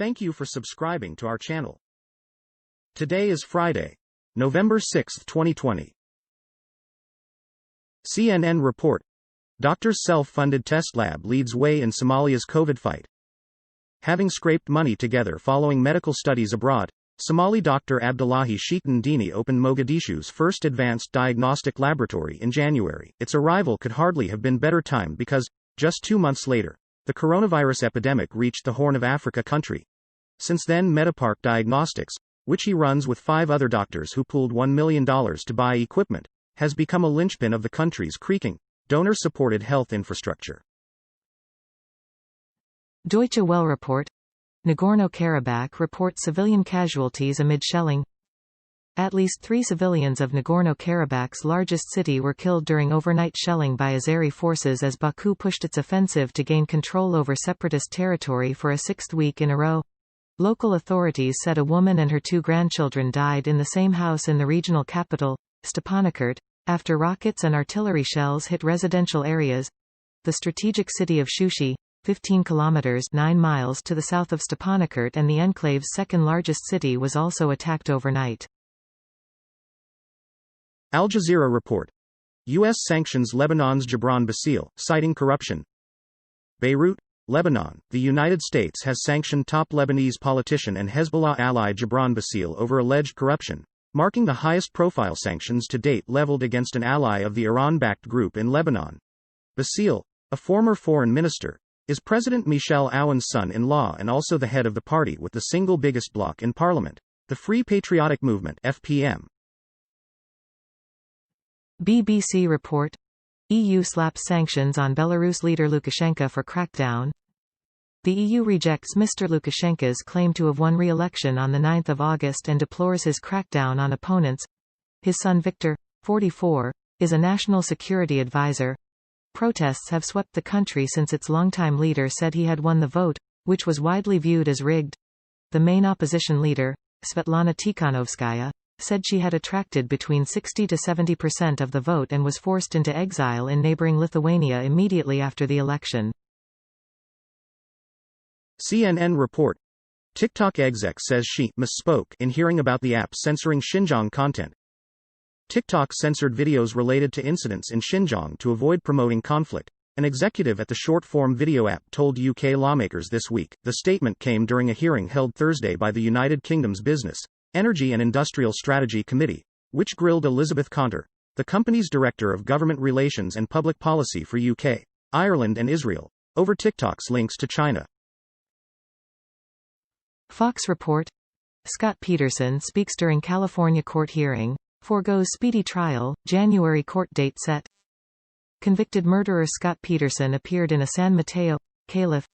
Thank you for subscribing to our channel. Today is Friday, November 6, 2020. CNN report. Doctor's self-funded test lab leads way in Somalia's COVID fight. Having scraped money together following medical studies abroad, Somali doctor Abdullahi Sheikh Ndini opened Mogadishu's first advanced diagnostic laboratory in January. Its arrival could hardly have been better timed because, just 2 months later, the coronavirus epidemic reached the Horn of Africa country. Since then, Medipark Diagnostics, which he runs with 5 other doctors who pooled $1 million to buy equipment, has become a linchpin of the country's creaking, donor-supported health infrastructure. Deutsche Welle report. Nagorno-Karabakh reports civilian casualties amid shelling. At least 3 civilians of Nagorno-Karabakh's largest city were killed during overnight shelling by Azeri forces as Baku pushed its offensive to gain control over separatist territory for a 6th week in a row. Local authorities said a woman and her 2 grandchildren died in the same house in the regional capital, Stepanakert, after rockets and artillery shells hit residential areas. The strategic city of Shushi, 15 kilometers 9 miles to the south of Stepanakert and the enclave's second largest city, was also attacked overnight. Al Jazeera report. U.S. sanctions Lebanon's Gibran Bassil, citing corruption. Beirut, Lebanon. The United States has sanctioned top Lebanese politician and Hezbollah ally Gibran Bassil over alleged corruption, marking the highest-profile sanctions to date leveled against an ally of the Iran-backed group in Lebanon. Bassil, a former foreign minister, is President Michel Aoun's son-in-law and also the head of the party with the single biggest bloc in parliament, the Free Patriotic Movement (FPM). BBC report. EU slaps sanctions on Belarus leader Lukashenko for crackdown. The EU rejects Mr. Lukashenko's claim to have won re-election on 9 August and deplores his crackdown on opponents. His son Viktor, 44, is a national security advisor. Protests have swept the country since its longtime leader said he had won the vote, which was widely viewed as rigged. The main opposition leader, Svetlana Tikhanovskaya, said she had attracted between 60 to 70% of the vote and was forced into exile in neighboring Lithuania immediately after the election. CNN report. TikTok exec says she misspoke in hearing about the app censoring Xinjiang content. TikTok censored videos related to incidents in Xinjiang to avoid promoting conflict, an executive at the short-form video app told UK lawmakers this week. The statement came during a hearing held Thursday by the United Kingdom's Business, Energy and Industrial Strategy Committee, which grilled Elizabeth Conter, the company's Director of Government Relations and Public Policy for UK, Ireland and Israel, over TikTok's links to China. Fox report. Scott Peterson speaks during California court hearing, forgoes speedy trial, January court date set. Convicted murderer Scott Peterson appeared in a San Mateo, Calif.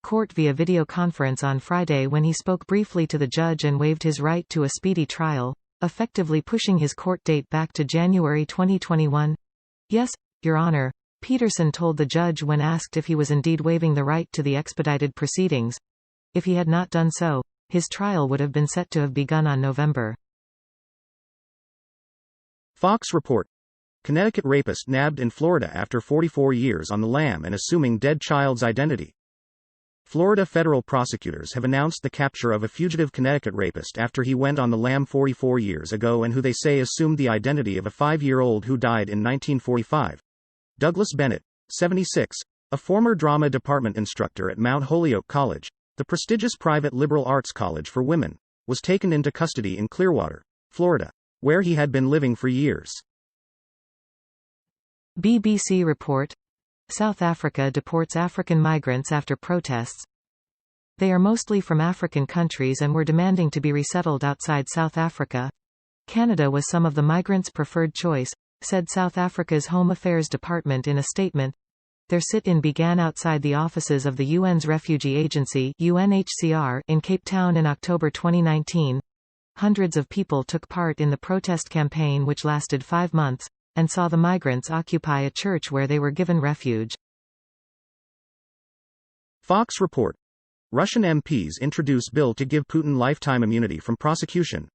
court via video conference on Friday when he spoke briefly to the judge and waived his right to a speedy trial, effectively pushing his court date back to January 2021. Yes, Your Honor, Peterson told the judge when asked if he was indeed waiving the right to the expedited proceedings. If he had not done so, his trial would have been set to have begun on November. Fox report. Connecticut rapist nabbed in Florida after 44 years on the lam and assuming dead child's identity. Florida federal prosecutors have announced the capture of a fugitive Connecticut rapist after he went on the lam 44 years ago and who they say assumed the identity of a 5-year-old who died in 1945. Douglas Bennett, 76, a former drama department instructor at Mount Holyoke College, the prestigious private liberal arts college for women, was taken into custody in Clearwater, Florida, where he had been living for years. BBC report. South Africa deports African migrants after protests. They are mostly from African countries and were demanding to be resettled outside South Africa. Canada was some of the migrants' preferred choice, said South Africa's Home Affairs Department in a statement. Their sit-in began outside the offices of the UN's Refugee Agency (UNHCR) in Cape Town in October 2019. Hundreds of people took part in the protest campaign, which lasted 5 months, and saw the migrants occupy a church where they were given refuge. Fox report. Russian MPs introduce bill to give Putin lifetime immunity from prosecution.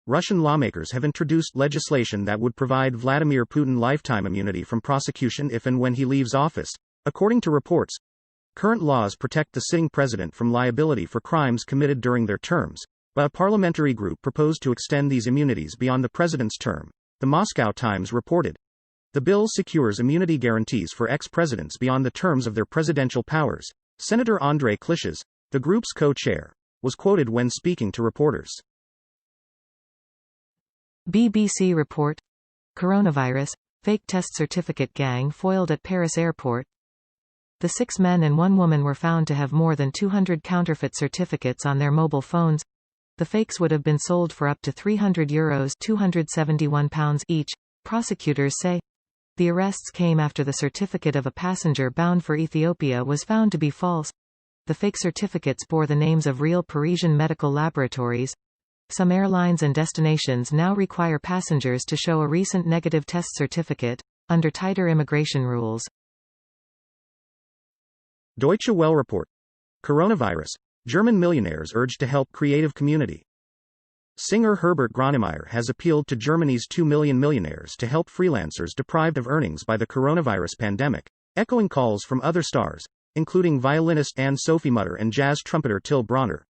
Russian lawmakers have introduced legislation that would provide Vladimir Putin lifetime immunity from prosecution if and when he leaves office, according to reports. Current laws protect the sitting president from liability for crimes committed during their terms, but a parliamentary group proposed to extend these immunities beyond the president's term, the Moscow Times reported. The bill secures immunity guarantees for ex-presidents beyond the terms of their presidential powers. Senator Andrei Klishas, the group's co-chair, was quoted when speaking to reporters. BBC report. Coronavirus, fake test certificate gang foiled at Paris airport. The 6 men and 1 woman were found to have more than 200 counterfeit certificates on their mobile phones. The fakes would have been sold for up to €300 £271 each, prosecutors say. The arrests came after the certificate of a passenger bound for Ethiopia was found to be false. The fake certificates bore the names of real Parisian medical laboratories. Some airlines and destinations now require passengers to show a recent negative test certificate, under tighter immigration rules. Deutsche Welle report. Coronavirus. German millionaires urged to help creative community. Singer Herbert Grönemeyer has appealed to Germany's 2 million millionaires to help freelancers deprived of earnings by the coronavirus pandemic, echoing calls from other stars, including violinist Anne-Sophie Mutter and jazz trumpeter Till Brönner.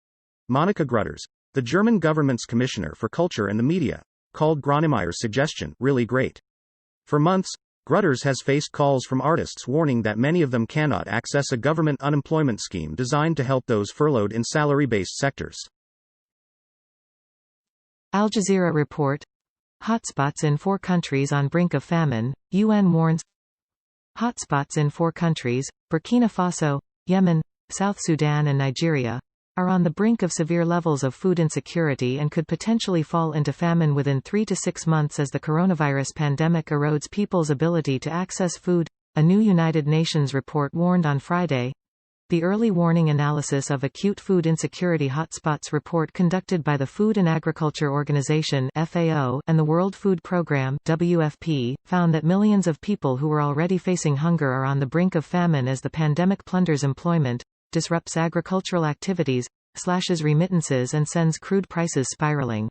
Monica Grütters, the German government's commissioner for culture and the media, called Grönemeyer's suggestion really great. For months, Grütters has faced calls from artists warning that many of them cannot access a government unemployment scheme designed to help those furloughed in salary-based sectors. Al Jazeera report. Hotspots in 4 countries on brink of famine, UN warns. Hotspots in 4 countries, Burkina Faso, Yemen, South Sudan and Nigeria, are on the brink of severe levels of food insecurity and could potentially fall into famine within 3 to 6 months as the coronavirus pandemic erodes people's ability to access food, a new United Nations report warned on Friday. The Early Warning Analysis of Acute Food Insecurity Hotspots report conducted by the Food and Agriculture Organization (FAO) and the World Food Programme (WFP) found that millions of people who were already facing hunger are on the brink of famine as the pandemic plunders employment, disrupts agricultural activities, slashes remittances and sends crude prices spiraling.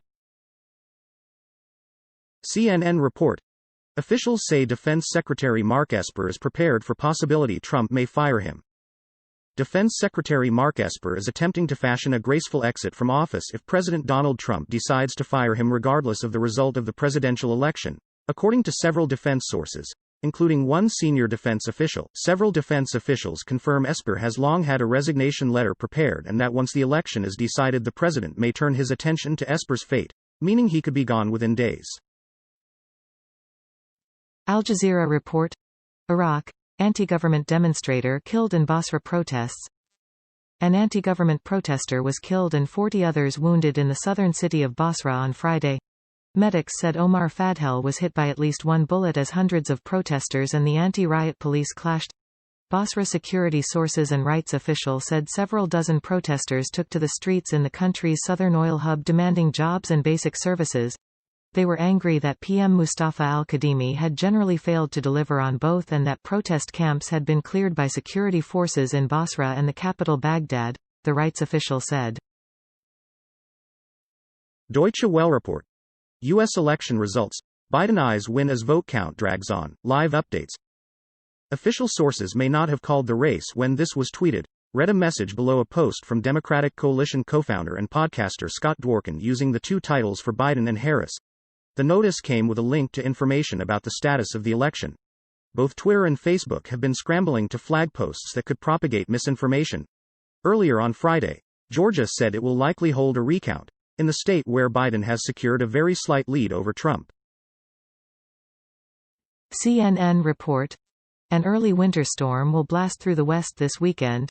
CNN report. Officials say Defense Secretary Mark Esper is prepared for possibility Trump may fire him. Defense Secretary Mark Esper is attempting to fashion a graceful exit from office if President Donald Trump decides to fire him regardless of the result of the presidential election, according to several defense sources, including one senior defense official. Several defense officials confirm Esper has long had a resignation letter prepared and that once the election is decided the president may turn his attention to Esper's fate, meaning he could be gone within days. Al Jazeera report. Iraq. Anti-government demonstrator killed in Basra protests. An anti-government protester was killed and 40 others wounded in the southern city of Basra on Friday. Medics said Omar Fadhel was hit by at least 1 bullet as hundreds of protesters and the anti-riot police clashed. Basra security sources and rights official said several dozen protesters took to the streets in the country's southern oil hub demanding jobs and basic services. They were angry that PM Mustafa al-Kadhimi had generally failed to deliver on both and that protest camps had been cleared by security forces in Basra and the capital Baghdad, the rights official said. Deutsche Welle report. U.S. election results. Biden eyes win as vote count drags on. Live updates. Official sources may not have called the race when this was tweeted. Read a message below a post from Democratic Coalition co-founder and podcaster Scott Dworkin using the 2 titles for Biden and Harris. The notice came with a link to information about the status of the election. Both Twitter and Facebook have been scrambling to flag posts that could propagate misinformation. Earlier on Friday, Georgia said it will likely hold a recount, in the state where Biden has secured a very slight lead over Trump. CNN report. An early winter storm will blast through the west this weekend.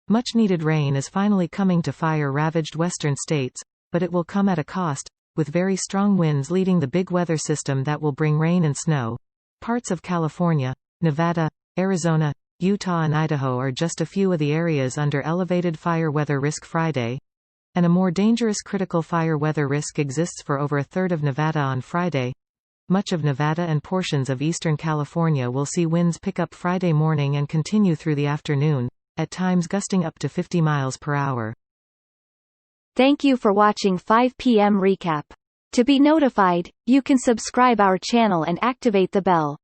Much-needed rain is finally coming to fire-ravaged western states, but it will come at a cost, with very strong winds leading the big weather system that will bring rain and snow. Parts of California, Nevada, Arizona, Utah and Idaho are just a few of the areas under elevated fire weather risk Friday. And a more dangerous critical fire weather risk exists for over a third of Nevada on Friday. Much of Nevada and portions of eastern California will see winds pick up Friday morning and continue through the afternoon, at times gusting up to 50 miles per hour. Thank you for watching 5 p.m. recap. To be notified, you can subscribe our channel and activate the bell.